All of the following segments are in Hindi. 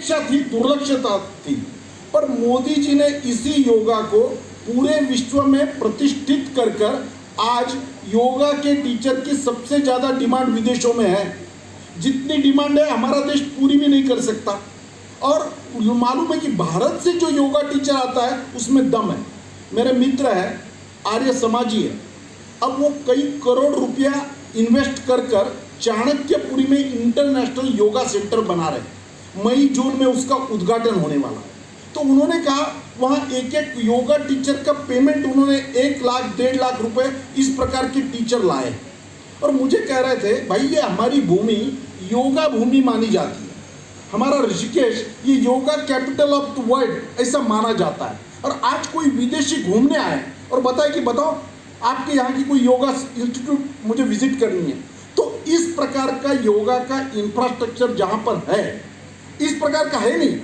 उपेक्षा थी, दुर्लक्षता थी। पर मोदी जी ने इसी योगा को पूरे विश्व में प्रतिष्ठित कर आज योगा के टीचर की सबसे ज़्यादा डिमांड विदेशों में है। जितनी डिमांड है हमारा देश पूरी भी नहीं कर सकता। और मालूम है कि भारत से जो योगा टीचर आता है उसमें दम है। मेरे मित्र है, आर्य समाजी है, अब वो कई करोड़ रुपया इन्वेस्ट कर चाणक्यपुरी में इंटरनेशनल योगा सेंटर बना रहे। मई जून में उसका उद्घाटन होने वाला है। तो उन्होंने कहा वहाँ एक एक योगा टीचर का पेमेंट उन्होंने 1 लाख 1.5 लाख रुपए इस प्रकार के टीचर लाए। और मुझे कह रहे थे भाई ये हमारी भूमि योगा भूमि मानी जाती है, हमारा ऋषिकेश ये yoga capital of the world ऐसा माना जाता है। और आज कोई विदेशी घूमने आए और बताए कि बताओ आपके यहाँ की कोई योगा इंस्टीट्यूट मुझे विजिट करनी है। तो इस प्रकार का योगा का इंफ्रास्ट्रक्चर जहाँ पर है इस प्रकार का है नहीं।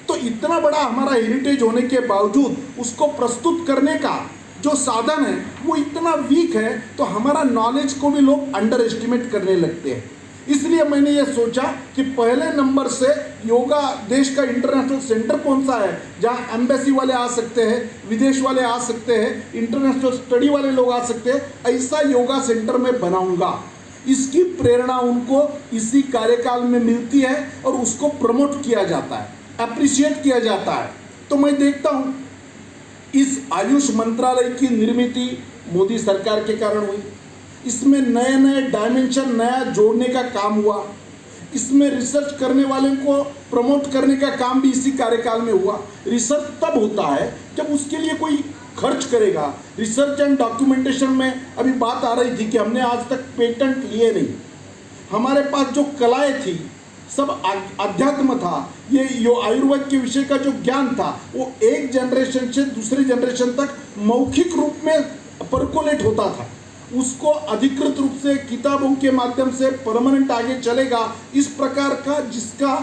तो इतना बड़ा हमारा हेरिटेज होने के बावजूद उसको प्रस्तुत करने का जो साधन है वो इतना वीक है, तो हमारा नॉलेज को भी लोग अंडर एस्टिमेट करने लगते हैं। इसलिए मैंने ये सोचा कि पहले नंबर से योगा देश का इंटरनेशनल सेंटर कौन सा है जहाँ एम्बेसी वाले आ सकते हैं, विदेश वाले आ सकते हैं, इंटरनेशनल स्टडी वाले लोग आ सकते हैं, ऐसा योगा सेंटर मैं बनाऊंगा। इसकी प्रेरणा उनको इसी कार्यकाल में मिलती है और उसको प्रमोट किया जाता है, अप्रिशिएट किया जाता है। तो मैं देखता हूँ इस आयुष मंत्रालय की निर्मित मोदी सरकार के कारण हुई। इसमें नए नए डायमेंशन नया जोड़ने का काम हुआ। इसमें रिसर्च करने वाले को प्रमोट करने का काम भी इसी कार्यकाल में हुआ। रिसर्च तब होता है जब उसके लिए कोई खर्च करेगा। रिसर्च एंड डॉक्यूमेंटेशन में अभी बात आ रही थी कि हमने आज तक पेटेंट लिए नहीं। हमारे पास जो कलाएं थी सब अध्यात्म था, ये आयुर्वेद के विषय का जो ज्ञान था वो एक जनरेशन से दूसरे जनरेशन तक मौखिक रूप में परकोलेट होता था। उसको अधिकृत रूप से किताबों के माध्यम से परमानेंट आगे चलेगा, इस प्रकार का जिसका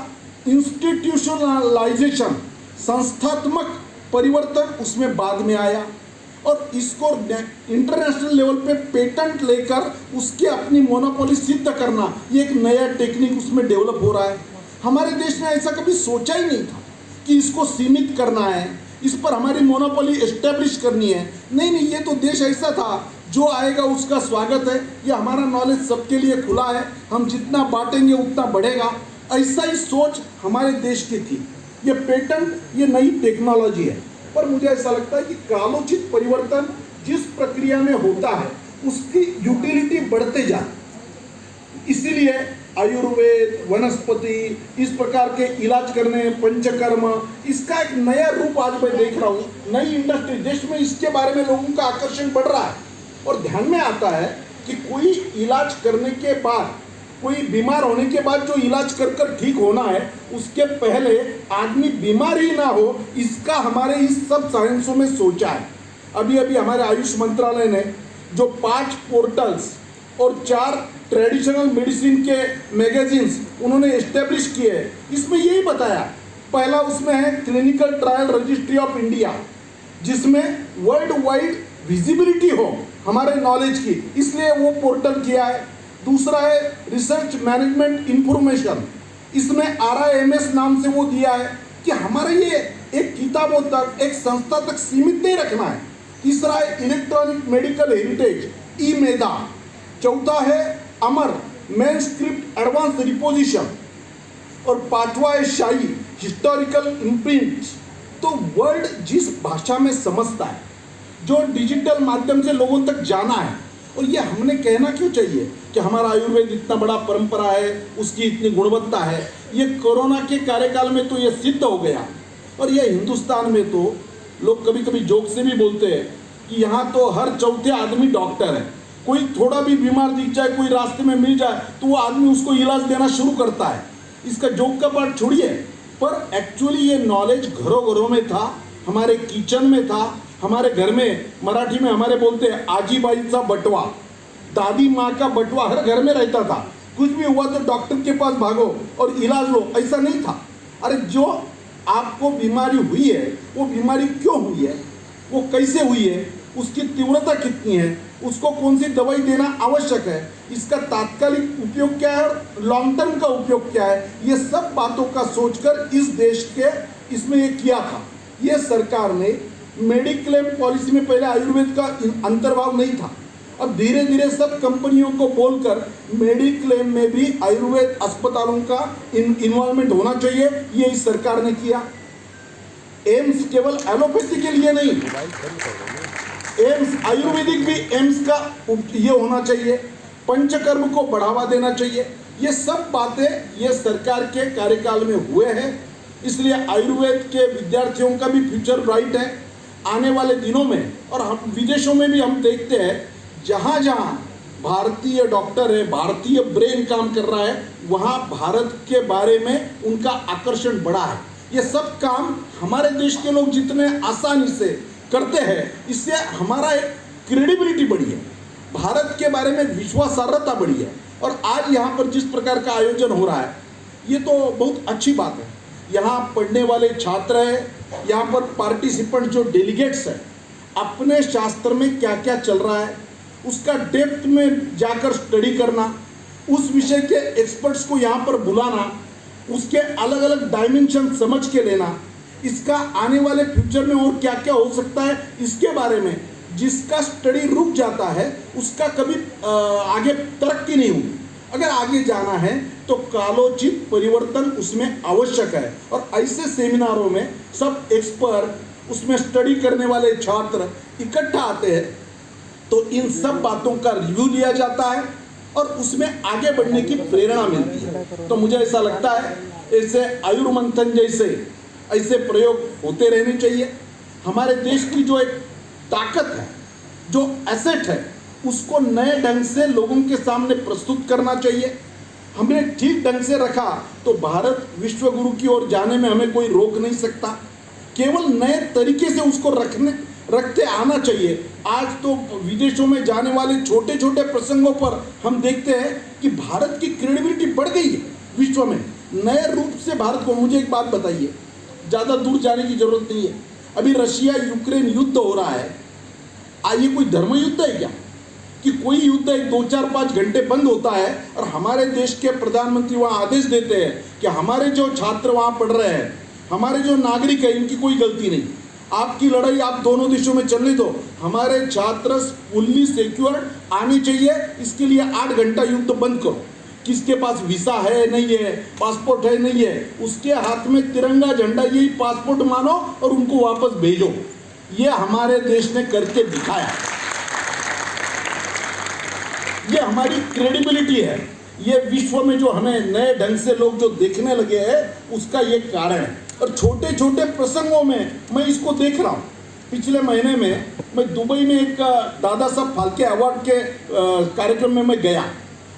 इंस्टीट्यूशनलाइजेशन संस्थात्मक परिवर्तन उसमें बाद में आया। और इसको इंटरनेशनल लेवल पे पेटेंट लेकर उसके अपनी मोनोपोली सिद्ध करना, ये एक नया टेक्निक उसमें डेवलप हो रहा है। हमारे देश ने ऐसा कभी सोचा ही नहीं था कि इसको सीमित करना है, इस पर हमारी मोनोपोली एस्टेब्लिश करनी है। नहीं, ये तो देश ऐसा था जो आएगा उसका स्वागत है, ये हमारा नॉलेज सबके लिए खुला है, हम जितना बांटेंगे उतना बढ़ेगा। ऐसा ही सोच हमारे देश की थी। ये पेटेंट ये नई टेक्नोलॉजी है, पर मुझे ऐसा लगता है कि कालोचित परिवर्तन जिस प्रक्रिया में होता है उसकी यूटिलिटी बढ़ते जाए। इसीलिए आयुर्वेद, वनस्पति, इस प्रकार के इलाज करने, पंचकर्म, इसका एक नया रूप आज मैं देख रहा हूँ। नई इंडस्ट्री देश में, इसके बारे में लोगों का आकर्षण बढ़ रहा है। और ध्यान में आता है कि कोई इलाज करने के बाद, कोई बीमार होने के बाद जो इलाज कर ठीक होना है, उसके पहले आदमी बीमार ही ना हो, इसका हमारे इस सब साइंसों में सोचा है। अभी हमारे आयुष मंत्रालय ने जो 5 पोर्टल्स और 4 ट्रेडिशनल मेडिसिन के मैगजीन्स उन्होंने एस्टेब्लिश किए हैं, इसमें यही बताया। पहला उसमें है clinical trial registry of India, जिसमें वर्ल्ड वाइड विजिबिलिटी हो हमारे नॉलेज की, इसलिए वो पोर्टल किया है। दूसरा है रिसर्च मैनेजमेंट इंफॉर्मेशन, इसमें RIMS नाम से वो दिया है कि हमारे ये एक किताबों तक, एक संस्था तक सीमित नहीं रखना है। तीसरा है इलेक्ट्रॉनिक मेडिकल हेरिटेज, ई-मेदा। चौथा है अमर मैनस्क्रिप्ट एडवांस रिपोजिशन, और 5वां है शाही हिस्टोरिकल इम्प्रिंट। तो वर्ल्ड जिस भाषा में समझता है, जो डिजिटल माध्यम से लोगों तक जाना है, और ये हमने कहना क्यों चाहिए कि हमारा आयुर्वेद इतना बड़ा परंपरा है, उसकी इतनी गुणवत्ता है। ये कोरोना के कार्यकाल में तो ये सिद्ध हो गया। और ये हिंदुस्तान में तो लोग कभी कभी जोक से भी बोलते हैं कि यहाँ तो हर चौथे आदमी डॉक्टर है। कोई थोड़ा भी बीमार दिख जाए, कोई रास्ते में मिल जाए, तो वो आदमी उसको इलाज देना शुरू करता है। इसका जोक का पार्ट छोड़िए, पर एक्चुअली ये नॉलेज घरों घरों में था, हमारे किचन में था। हमारे घर में मराठी में हमारे बोलते हैं आजीबाईचा बटवा, दादी माँ का बटवा हर घर में रहता था। कुछ भी हुआ तो डॉक्टर के पास भागो और इलाज लो, ऐसा नहीं था। अरे जो आपको बीमारी हुई है वो बीमारी क्यों हुई है, वो कैसे हुई है, उसकी तीव्रता कितनी है, उसको कौन सी दवाई देना आवश्यक है, इसका तात्कालिक उपयोग क्या है और लॉन्ग टर्म का उपयोग क्या है, ये सब बातों का सोचकर इस देश के इसमें ये किया था। ये सरकार ने मेडिक्लेम पॉलिसी में पहले आयुर्वेद का अंतर्भाव नहीं था, अब धीरे धीरे सब कंपनियों को बोलकर मेडिक्लेम में भी आयुर्वेद अस्पतालों का इन्वॉल्वमेंट होना चाहिए, ये इस सरकार ने किया। एम्स केवल एलोपैथी के लिए नहीं, एम्स आयुर्वेदिक भी एम्स का ये होना चाहिए, पंचकर्म को बढ़ावा देना चाहिए। ये सब बातें ये सरकार के कार्यकाल में हुए हैं, इसलिए आयुर्वेद के विद्यार्थियों का भी फ्यूचर ब्राइट है आने वाले दिनों में। और हम विदेशों में भी हम देखते हैं, जहाँ जहाँ भारतीय डॉक्टर है, भारतीय ब्रेन काम कर रहा है, वहाँ भारत के बारे में उनका आकर्षण बढ़ा है। ये सब काम हमारे देश के लोग जितने आसानी से करते हैं, इससे हमारा एक क्रेडिबिलिटी बढ़ी है, भारत के बारे में विश्वासार्हता बढ़ी है। और आज यहाँ पर जिस प्रकार का आयोजन हो रहा है, ये तो बहुत अच्छी बात है। यहाँ पढ़ने वाले छात्र हैं, यहाँ पर पार्टिसिपेंट जो डेलीगेट्स हैं, अपने शास्त्र में क्या क्या चल रहा है उसका डेप्थ में जाकर स्टडी करना, उस विषय के एक्सपर्ट्स को यहाँ पर बुलाना, उसके अलग अलग डायमेंशन समझ के लेना, इसका आने वाले फ्यूचर में और क्या क्या हो सकता है इसके बारे में जिसका स्टडी रुक जाता है उसका कभी आगे तरक्की नहीं होगी। अगर आगे जाना है तो कालोचित परिवर्तन उसमें आवश्यक है। और ऐसे सेमिनारों में सब एक्सपर्ट, उसमें स्टडी करने वाले छात्र इकट्ठा आते हैं, तो इन सब बातों का रिव्यू लिया जाता है और उसमें आगे बढ़ने की प्रेरणा मिलती है। तो मुझे ऐसा लगता है ऐसे आयुर्मंथन जैसे ऐसे प्रयोग होते रहने चाहिए। हमारे देश की जो एक ताकत है, जो एसेट है, उसको नए ढंग से लोगों के सामने प्रस्तुत करना चाहिए। हमने ठीक ढंग से रखा तो भारत विश्व गुरु की ओर जाने में हमें कोई रोक नहीं सकता। केवल नए तरीके से उसको रखते आना चाहिए। आज तो विदेशों में जाने वाले छोटे छोटे प्रसंगों पर हम देखते हैं कि भारत की क्रेडिबिलिटी बढ़ गई है विश्व में, नए रूप से भारत को। मुझे एक बात बताइए, ज़्यादा दूर जाने की जरूरत नहीं है, अभी रशिया यूक्रेन युद्ध हो रहा है, ये कोई धर्म युद्ध है क्या कि कोई युद्ध 2-4-5 घंटे बंद होता है और हमारे देश के प्रधानमंत्री वहाँ आदेश देते हैं कि हमारे जो छात्र वहाँ पढ़ रहे हैं, हमारे जो नागरिक है, इनकी कोई गलती नहीं, आपकी लड़ाई आप दोनों देशों में चलने दो, हमारे छात्र फुल्ली सिक्योर्ड आने चाहिए, इसके लिए 8 घंटा युद्ध बंद करो। किसके पास वीसा है नहीं है, पासपोर्ट है नहीं है, उसके हाथ में तिरंगा झंडा, यही पासपोर्ट मानो और उनको वापस भेजो। ये हमारे देश ने करके दिखाया, ये हमारी क्रेडिबिलिटी है। ये विश्व में जो हमें नए ढंग से लोग जो देखने लगे हैं उसका ये कारण है। और छोटे छोटे प्रसंगों में मैं इसको देख रहा हूँ। पिछले महीने में मैं दुबई में एक दादा साहब फाल्के अवार्ड के कार्यक्रम में मैं गया।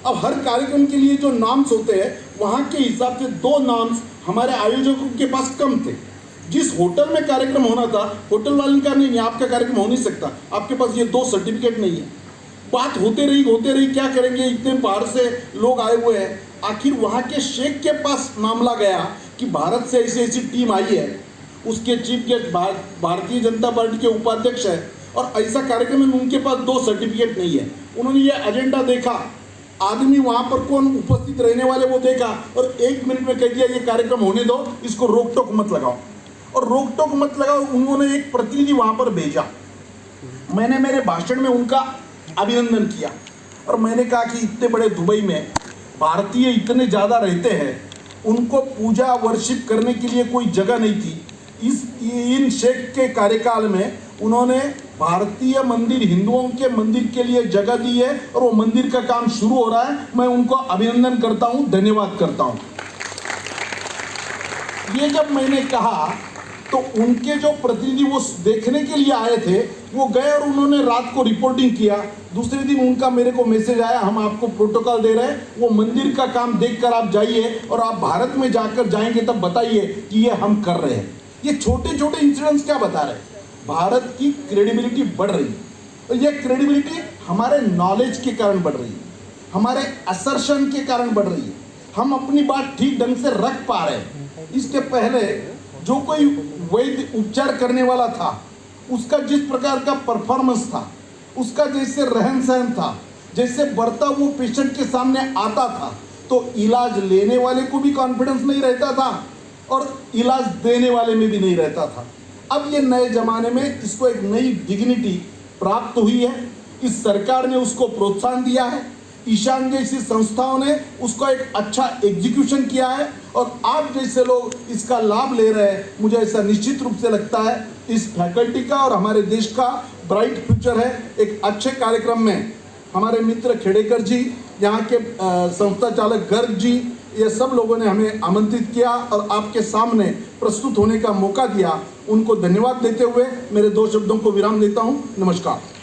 अब हर कार्यक्रम के लिए जो नाम्स होते हैं, वहाँ के हिसाब से 2 नाम्स हमारे आयोजकों के पास कम थे। जिस होटल में कार्यक्रम होना था, होटल वाले का नहीं, आपका कार्यक्रम हो नहीं सकता, आपके पास ये 2 सर्टिफिकेट नहीं है। बात होते रही, क्या करेंगे, इतने बाहर से लोग आए हुए हैं। आखिर वहाँ के शेख के पास मामला गया कि भारत से ऐसी टीम आई है, उसके chief guest Bharatiya Janata party के उपाध्यक्ष है, और ऐसा कार्यक्रम में उनके पास 2 सर्टिफिकेट नहीं है। उन्होंने ये एजेंडा देखा, आदमी वहाँ पर कौन उपस्थित रहने वाले वो देखा, और 1 मिनट में कह दिया ये कार्यक्रम होने दो, इसको रोक टोक मत लगाओ। और रोक टोक मत लगाओ, उन्होंने एक प्रतिनिधि वहाँ पर भेजा। मैंने मेरे भाषण में उनका अभिनंदन किया और मैंने कहा कि इतने बड़े दुबई में भारतीय इतने ज़्यादा रहते हैं, उनको पूजा वर्शिप करने के लिए कोई जगह नहीं थी। इन शेख के कार्यकाल में उन्होंने भारतीय मंदिर, हिंदुओं के मंदिर के लिए जगह दी है और वो मंदिर का काम शुरू हो रहा है। मैं उनको अभिनंदन करता हूँ, धन्यवाद करता हूँ। ये जब मैंने कहा तो उनके जो प्रतिनिधि वो देखने के लिए आए थे, वो गए और उन्होंने रात को रिपोर्टिंग किया। दूसरे दिन उनका मेरे को मैसेज आया, हम आपको प्रोटोकॉल दे रहे हैं, वो मंदिर का काम देखकर आप जाइए और आप भारत में जाकर जाएंगे तब बताइए कि ये हम कर रहे हैं। ये छोटे छोटे इंसिडेंट्स क्या बता रहे हैं, भारत की क्रेडिबिलिटी बढ़ रही है। और ये क्रेडिबिलिटी हमारे नॉलेज के कारण बढ़ रही है, हमारे असर्शन के कारण बढ़ रही है। हम अपनी बात ठीक ढंग से रख पा रहे हैं। इसके पहले जो कोई वैद्य उपचार करने वाला था, उसका जिस प्रकार का परफॉर्मेंस था, उसका जैसे रहन सहन था, जैसे बर्ताव वो पेशेंट के सामने आता था, तो इलाज लेने वाले को भी कॉन्फिडेंस नहीं रहता था और इलाज देने वाले में भी नहीं रहता था। अब ये नए जमाने में इसको एक नई डिग्निटी प्राप्त हुई है। इस सरकार ने उसको प्रोत्साहन दिया है, ईशान जैसी संस्थाओं ने उसका एक अच्छा एग्जीक्यूशन किया है और आप जैसे लोग इसका लाभ ले रहे हैं। मुझे ऐसा निश्चित रूप से लगता है इस फैकल्टी का और हमारे देश का ब्राइट फ्यूचर है। एक अच्छे कार्यक्रम में हमारे मित्र खेड़ेकर जी, यहाँ के संस्था चालक गर्ग जी, ये सब लोगों ने हमें आमंत्रित किया और आपके सामने प्रस्तुत होने का मौका दिया। उनको धन्यवाद देते हुए मेरे 2 शब्दों को विराम देता हूँ। नमस्कार।